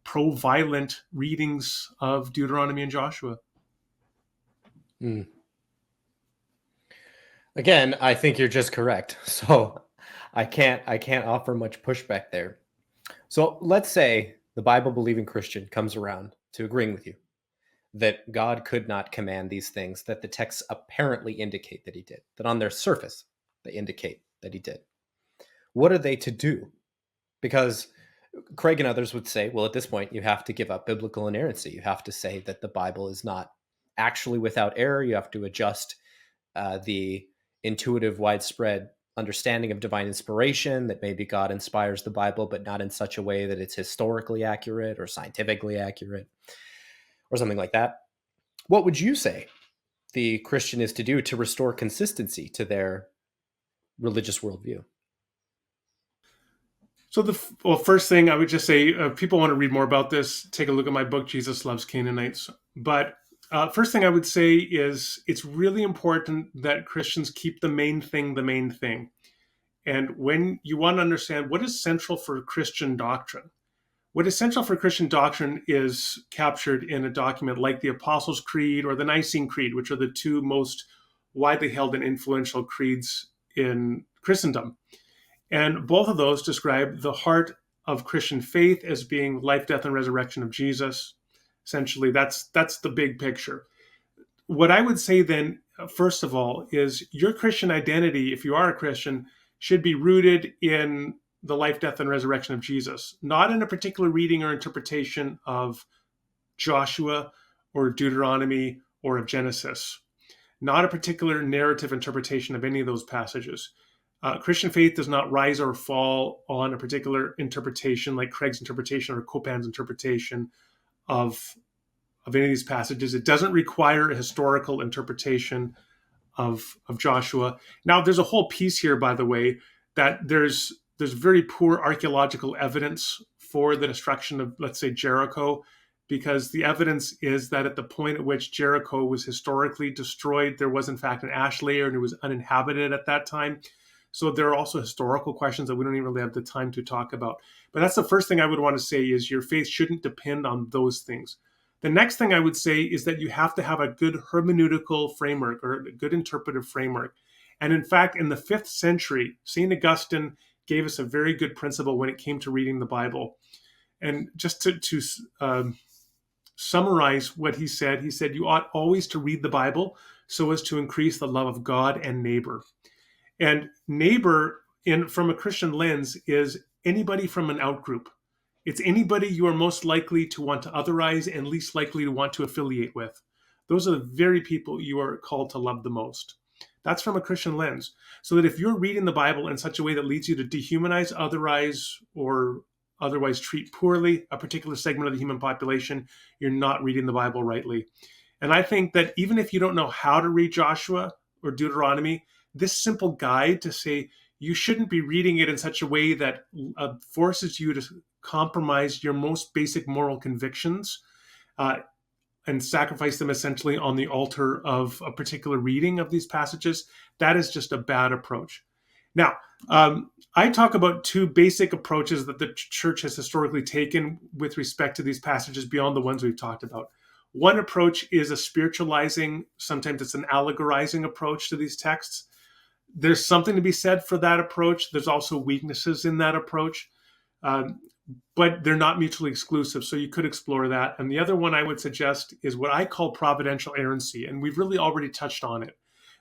pro-violent readings of Deuteronomy and Joshua. Again, I think you're just correct. So I can't offer much pushback there. So let's say the Bible-believing Christian comes around to agreeing with you that God could not command these things that the texts apparently indicate that he did, that on their surface they indicate that he did. What are they to do? Because Craig and others would say, well, at this point, you have to give up biblical inerrancy. You have to say that the Bible is not actually without error. You have to adjust the intuitive, widespread understanding of divine inspiration, that maybe God inspires the Bible, but not in such a way that it's historically accurate or scientifically accurate or something like that. What would you say the Christian is to do to restore consistency to their religious worldview? So first thing I would just say, people want to read more about this, take a look at my book, Jesus Loves Canaanites. But first thing I would say is it's really important that Christians keep the main thing the main thing. And when you want to understand what is central for Christian doctrine, what is central for Christian doctrine is captured in a document like the Apostles' Creed or the Nicene Creed, which are the two most widely held and influential creeds in Christendom. And both of those describe the heart of Christian faith as being life, death, and resurrection of Jesus. Essentially, that's the big picture. What I would say then, first of all, is your Christian identity, if you are a Christian, should be rooted in the life, death, and resurrection of Jesus, not in a particular reading or interpretation of Joshua or Deuteronomy or of Genesis, not a particular narrative interpretation of any of those passages. Christian faith does not rise or fall on a particular interpretation like Craig's interpretation or Copan's interpretation of any of these passages. It doesn't require a historical interpretation of Joshua. Now, there's a whole piece here, by the way, that there's very poor archaeological evidence for the destruction of, let's say, Jericho, because the evidence is that at the point at which Jericho was historically destroyed, there was in fact an ash layer and it was uninhabited at that time. So there are also historical questions that we don't even really have the time to talk about. But that's the first thing I would want to say is your faith shouldn't depend on those things. The next thing I would say is that you have to have a good hermeneutical framework or a good interpretive framework. And in fact, in the 5th century, St. Augustine gave us a very good principle when it came to reading the Bible. And just to summarize what he said, you ought always to read the Bible so as to increase the love of God and neighbor. And neighbor, from a Christian lens, is anybody from an outgroup. It's anybody you are most likely to want to otherize and least likely to want to affiliate with. Those are the very people you are called to love the most. That's from a Christian lens. So that if you're reading the Bible in such a way that leads you to dehumanize, otherize, or otherwise treat poorly a particular segment of the human population, you're not reading the Bible rightly. And I think that even if you don't know how to read Joshua or Deuteronomy, this simple guide to say you shouldn't be reading it in such a way that forces you to compromise your most basic moral convictions and sacrifice them essentially on the altar of a particular reading of these passages, that is just a bad approach. Now, I talk about 2 basic approaches that the church has historically taken with respect to these passages beyond the ones we've talked about. One approach is a spiritualizing, sometimes it's an allegorizing approach to these texts. There's something to be said for that approach. There's also weaknesses in that approach, but they're not mutually exclusive, so you could explore that. And the other one I would suggest is what I call providential errancy, and we've really already touched on it,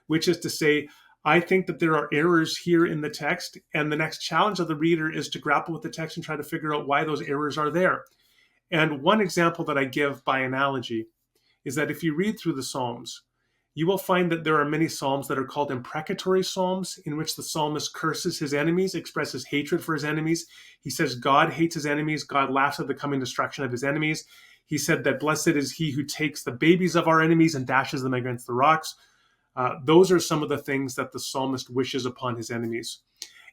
which is to say, I think that there are errors here in the text, and the next challenge of the reader is to grapple with the text and try to figure out why those errors are there. And one example that I give by analogy is that if you read through the Psalms, you will find that there are many psalms that are called imprecatory psalms, in which the psalmist curses his enemies, expresses hatred for his enemies. He says God hates his enemies. God laughs at the coming destruction of his enemies. He said that blessed is he who takes the babies of our enemies and dashes them against the rocks. Those are some of the things that the psalmist wishes upon his enemies.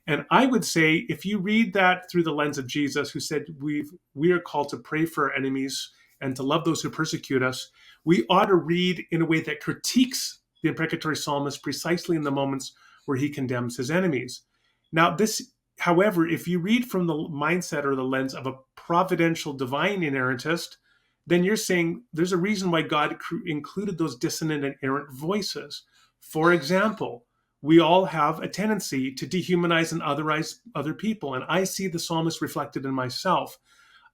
And I would say, if you read that through the lens of Jesus, who said we are called to pray for our enemies and to love those who persecute us, we ought to read in a way that critiques the imprecatory psalmist precisely in the moments where he condemns his enemies. Now, this, however, if you read from the mindset or the lens of a providential divine inerrantist, then you're saying there's a reason why God included those dissonant and errant voices. For example, we all have a tendency to dehumanize and otherize other people, and I see the psalmist reflected in myself.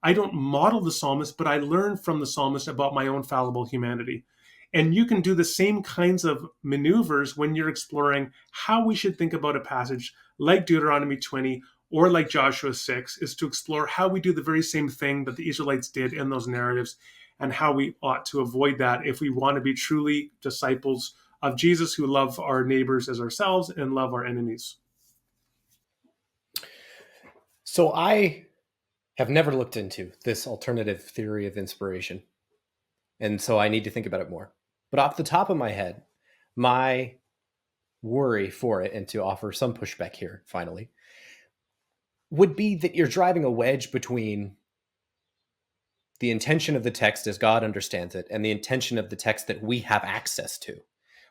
I don't model the psalmist, but I learn from the psalmist about my own fallible humanity. And you can do the same kinds of maneuvers when you're exploring how we should think about a passage like Deuteronomy 20 or like Joshua 6, is to explore how we do the very same thing that the Israelites did in those narratives and how we ought to avoid that if we want to be truly disciples of Jesus who love our neighbors as ourselves and love our enemies. So I have never looked into this alternative theory of inspiration, and so I need to think about it more. But off the top of my head, my worry for it, and to offer some pushback here finally, would be that you're driving a wedge between the intention of the text as God understands it and the intention of the text that we have access to.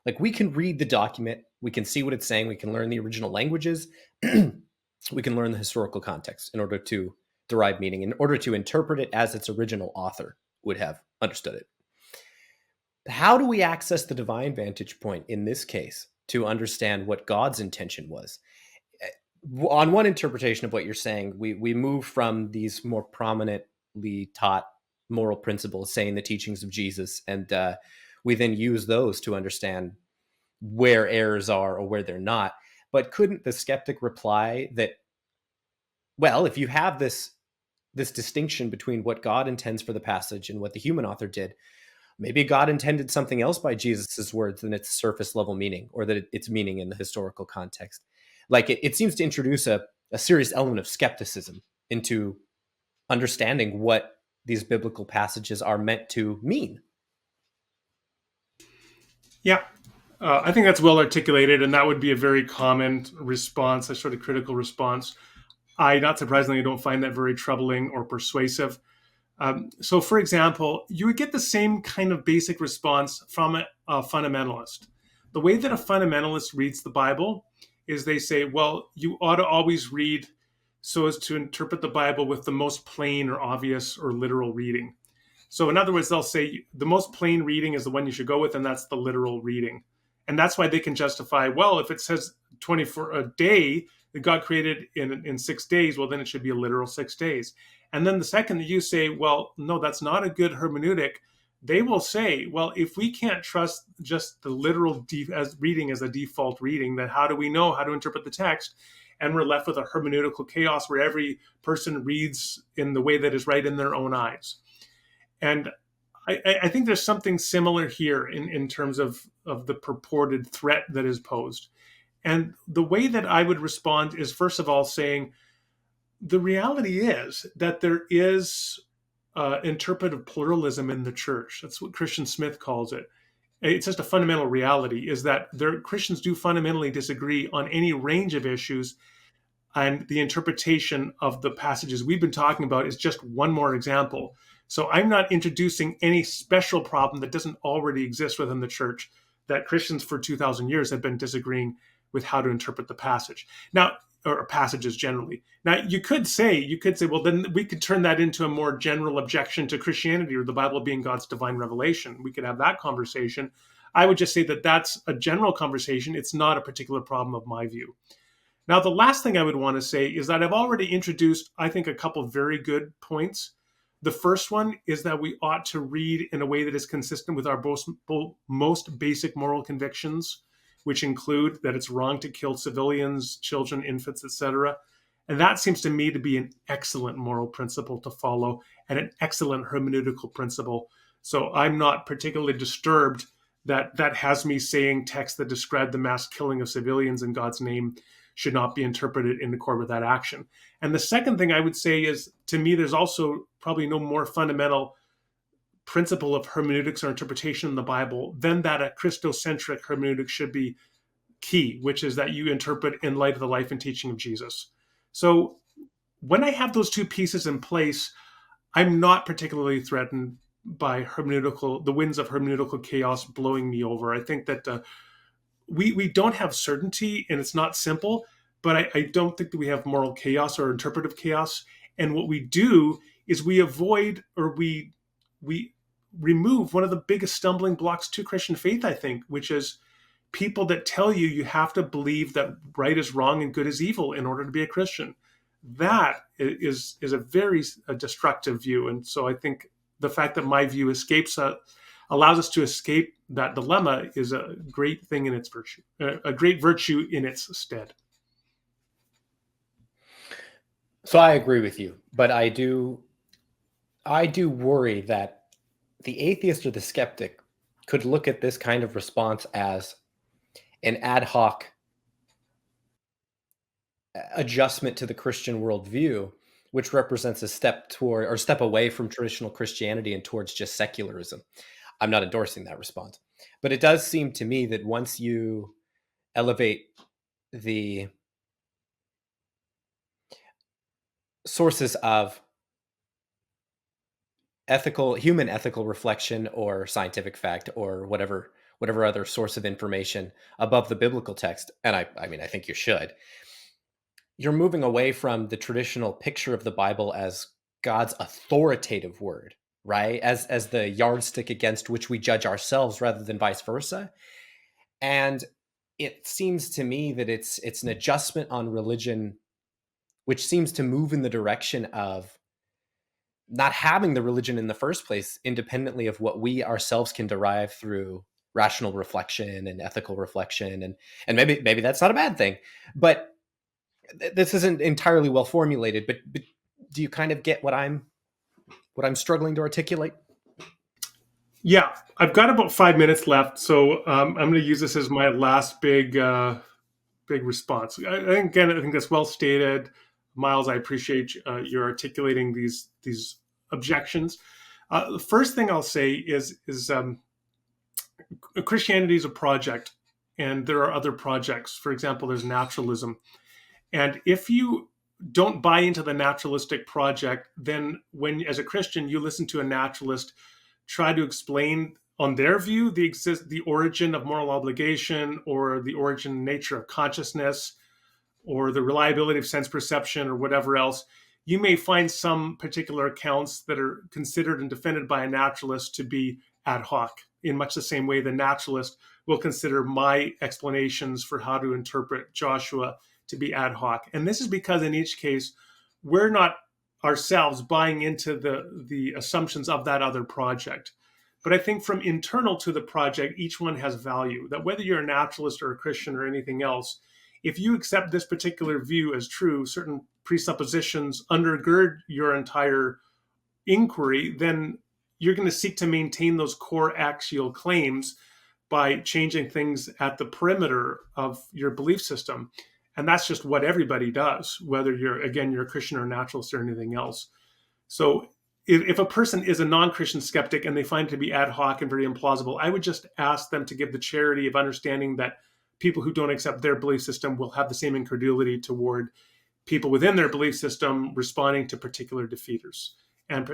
Like, we can read the document, we can see what it's saying, we can learn the original languages, we can learn the historical context in order to derive meaning, in order to interpret it as its original author would have understood it. How do we access the divine vantage point in this case to understand what God's intention was? On one interpretation of what you're saying, we move from these more prominently taught moral principles, saying the teachings of Jesus, and we then use those to understand where errors are or where they're not. But couldn't the skeptic reply that, well, if you have this distinction between what God intends for the passage and what the human author did, maybe God intended something else by Jesus's words than its surface level meaning, or that its meaning in the historical context. Like, it seems to introduce a serious element of skepticism into understanding what these biblical passages are meant to mean. Yeah, I think that's well articulated, and that would be a very common response, a sort of critical response. I, not surprisingly, don't find that very troubling or persuasive. So, for example, you would get the same kind of basic response from a fundamentalist. The way that a fundamentalist reads the Bible is they say, well, you ought to always read so as to interpret the Bible with the most plain or obvious or literal reading. So in other words, they'll say the most plain reading is the one you should go with, and that's the literal reading. And that's why they can justify, well, if it says 24 a day that God created in 6 days, well, then it should be a literal 6 days. And then the second that you say, well, no, that's not a good hermeneutic, they will say, well, if we can't trust just the literal as reading as a default reading, then how do we know how to interpret the text? And we're left with a hermeneutical chaos where every person reads in the way that is right in their own eyes. And I think there's something similar here in terms of the purported threat that is posed. And the way that I would respond is, first of all, saying the reality is that there is interpretive pluralism in the church. That's what Christian Smith calls it. It's just a fundamental reality, is that Christians do fundamentally disagree on any range of issues, and the interpretation of the passages we've been talking about is just one more example. So I'm not introducing any special problem that doesn't already exist within the church, that Christians for 2,000 years have been disagreeing with how to interpret the passage. Now, or passages generally. Now, you could say, well, then we could turn that into a more general objection to Christianity or the Bible being God's divine revelation. We could have that conversation. I would just say that that's a general conversation. It's not a particular problem of my view. Now, the last thing I would want to say is that I've already introduced, I think, a couple of very good points. The first one is that we ought to read in a way that is consistent with our most basic moral convictions, which include that it's wrong to kill civilians, children, infants, etc. And that seems to me to be an excellent moral principle to follow and an excellent hermeneutical principle. So I'm not particularly disturbed that that has me saying texts that describe the mass killing of civilians in God's name should not be interpreted in accord with that action. And the second thing I would say is, to me, there's also probably no more fundamental principle of hermeneutics or interpretation in the Bible than that a Christocentric hermeneutic should be key, which is that you interpret in light of the life and teaching of Jesus. So when I have those two pieces in place, I'm not particularly threatened by the winds of hermeneutical chaos blowing me over. I think that we don't have certainty, and it's not simple, but I don't think that we have moral chaos or interpretive chaos. And what we do is we avoid, or we remove one of the biggest stumbling blocks to Christian faith, I think, which is people that tell you have to believe that right is wrong and good is evil in order to be a Christian. That is a very destructive view. And so I think the fact that my view allows us to escape that dilemma is a great thing in its virtue, a great virtue in its stead. So I agree with you, but I do worry that the atheist or the skeptic could look at this kind of response as an ad hoc adjustment to the Christian worldview, which represents a step away from traditional Christianity and towards just secularism. I'm not endorsing that response, but it does seem to me that once you elevate the sources of human ethical reflection or scientific fact or whatever other source of information above the biblical text, and I mean, I think you should, you're moving away from the traditional picture of the Bible as God's authoritative word, right? As the yardstick against which we judge ourselves rather than vice versa. And it seems to me that it's an adjustment on religion, which seems to move in the direction of not having the religion in the first place, independently of what we ourselves can derive through rational reflection and ethical reflection. And maybe that's not a bad thing, but this isn't entirely well formulated, but do you kind of get what I'm struggling to articulate? Yeah, I've got about 5 minutes left, so I'm going to use this as my last big response. Again, I think that's well stated. Miles, I appreciate your articulating these objections. The first thing I'll say is Christianity is a project, and there are other projects. For example, there's naturalism. And if you don't buy into the naturalistic project, then when, as a Christian, you listen to a naturalist try to explain on their view the origin of moral obligation, or the origin and nature of consciousness, or the reliability of sense perception, or whatever else, you may find some particular accounts that are considered and defended by a naturalist to be ad hoc, in much the same way the naturalist will consider my explanations for how to interpret Joshua to be ad hoc. And this is because in each case, we're not ourselves buying into the assumptions of that other project. But I think from internal to the project, each one has value. That whether you're a naturalist or a Christian or anything else, if you accept this particular view as true, certain presuppositions undergird your entire inquiry, then you're going to seek to maintain those core axial claims by changing things at the perimeter of your belief system. And that's just what everybody does, whether you're a Christian or a naturalist or anything else. So if a person is a non-Christian skeptic and they find it to be ad hoc and very implausible, I would just ask them to give the charity of understanding that people who don't accept their belief system will have the same incredulity toward people within their belief system responding to particular defeaters and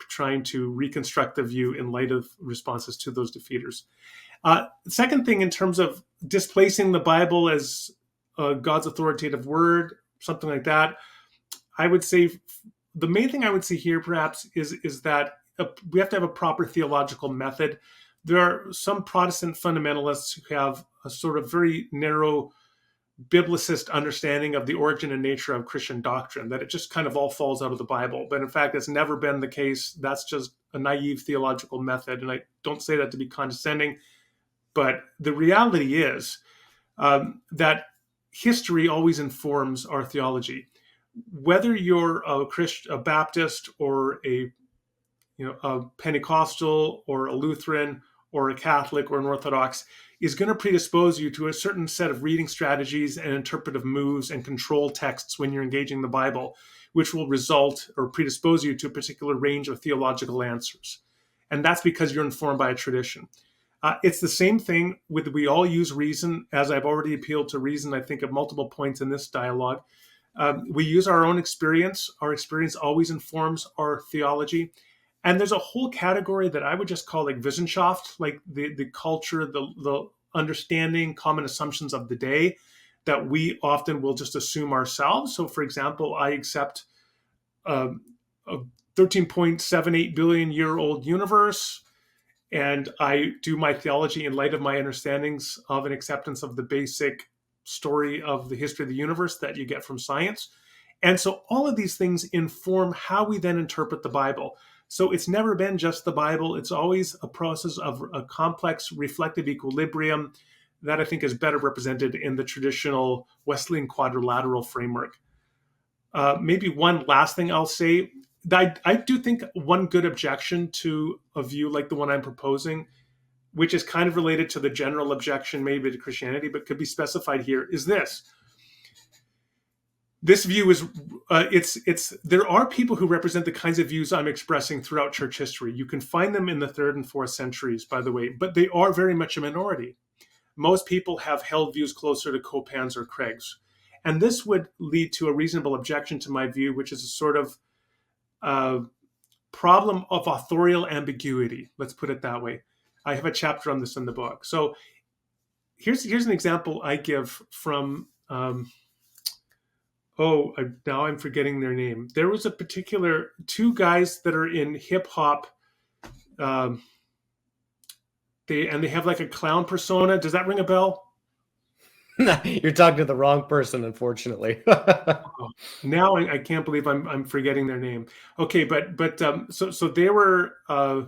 trying to reconstruct the view in light of responses to those defeaters. Second thing, in terms of displacing the Bible as God's authoritative word, something like that, I would say the main thing I would say here perhaps is that we have to have a proper theological method. There are some Protestant fundamentalists who have a sort of very narrow biblicist understanding of the origin and nature of Christian doctrine, that it just kind of all falls out of the Bible. But in fact, it's never been the case. That's just a naive theological method. And I don't say that to be condescending, but the reality is that history always informs our theology. Whether you're a Baptist or a Pentecostal or a Lutheran or a Catholic or an Orthodox, is going to predispose you to a certain set of reading strategies and interpretive moves and control texts when you're engaging the Bible, which will result or predispose you to a particular range of theological answers. And that's because you're informed by a tradition. It's the same thing with we all use reason, as I've already appealed to reason, I think, at multiple points in this dialogue. We use our own experience. Our experience always informs our theology. And there's a whole category that I would just call like Wissenschaft, like the culture, the understanding, common assumptions of the day that we often will just assume ourselves. So, for example, I accept a 13.78 billion year old universe, and I do my theology in light of my understandings of an acceptance of the basic story of the history of the universe that you get from science. And so all of these things inform how we then interpret the Bible. So it's never been just the Bible. It's always a process of a complex reflective equilibrium that I think is better represented in the traditional Wesleyan quadrilateral framework. Maybe one last thing I'll say. I do think one good objection to a view like the one I'm proposing, which is kind of related to the general objection maybe to Christianity, but could be specified here, is this. This view is, there are people who represent the kinds of views I'm expressing throughout church history. You can find them in the 3rd and 4th centuries, by the way, but they are very much a minority. Most people have held views closer to Copin's or Craig's. And this would lead to a reasonable objection to my view, which is a sort of problem of authorial ambiguity. Let's put it that way. I have a chapter on this in the book. So here's an example I give from, now I'm forgetting their name. There was a particular, two guys that are in hip hop. They have like a clown persona. Does that ring a bell? You're talking to the wrong person, unfortunately. Now I can't believe I'm forgetting their name. Okay, so they were a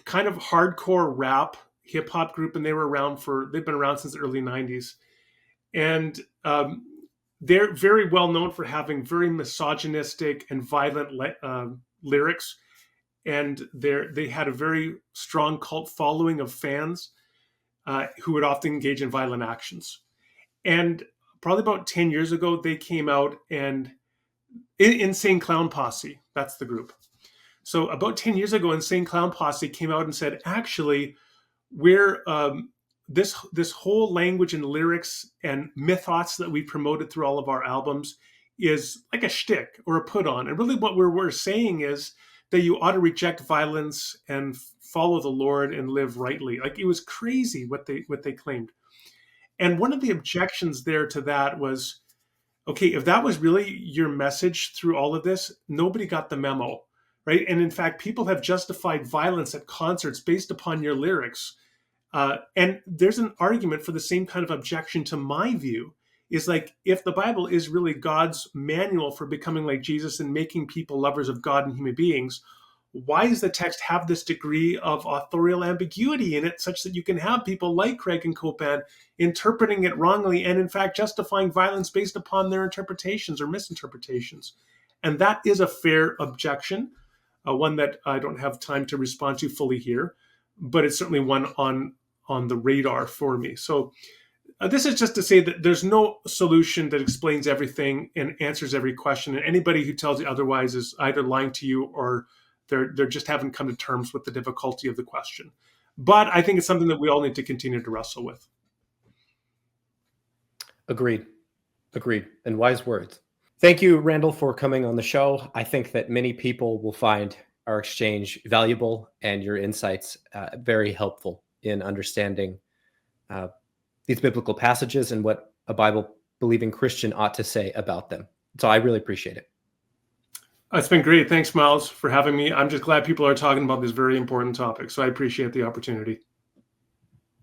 kind of hardcore rap hip hop group, and they've been around since the early 90s, and they're very well known for having very misogynistic and violent lyrics, and they had a very strong cult following of fans who would often engage in violent actions. And probably about 10 years ago, they came out and Insane Clown Posse, that's the group. So about 10 years ago, Insane Clown Posse came out and said, actually, we're this whole language and lyrics and mythos that we promoted through all of our albums is like a shtick or a put on. And really what we're saying is that you ought to reject violence and follow the Lord and live rightly. Like, it was crazy what they claimed. And one of the objections there to that was okay, if that was really your message through all of this, nobody got the memo, right? And in fact, people have justified violence at concerts based upon your lyrics. And there's an argument for the same kind of objection to my view is like, if the Bible is really God's manual for becoming like Jesus and making people lovers of God and human beings, why does the text have this degree of authorial ambiguity in it such that you can have people like Craig and Copan interpreting it wrongly and in fact justifying violence based upon their interpretations or misinterpretations? And that is a fair objection, one that I don't have time to respond to fully here, but it's certainly one on the radar for me. So this is just to say that there's no solution that explains everything and answers every question. And anybody who tells you otherwise is either lying to you or they're just haven't come to terms with the difficulty of the question. But I think it's something that we all need to continue to wrestle with. Agreed. And wise words. Thank you, Randal, for coming on the show. I think that many people will find our exchange valuable and your insights very helpful in understanding these biblical passages and what a Bible-believing Christian ought to say about them. So I really appreciate it. It's been great. Thanks, Miles, for having me. I'm just glad people are talking about this very important topic. So I appreciate the opportunity.